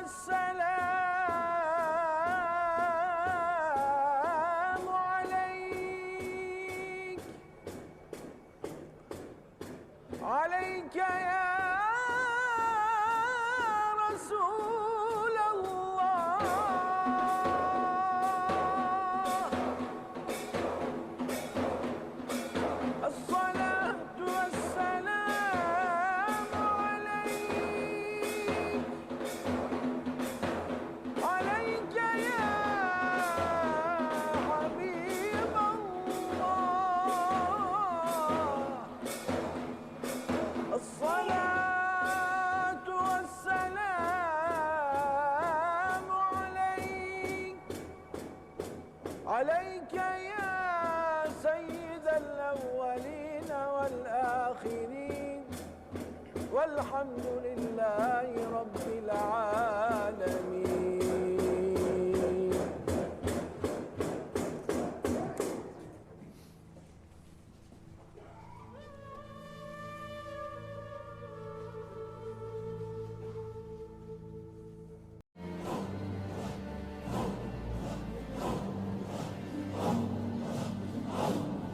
والسلام عليك، عليك يا رسول الله. الصلاة والسلام عليك، عليك يا حبيب الله. الصلاة والسلام عليك، عليك يا سيد الأولين والآخرين، والحمد لله رب العالمين.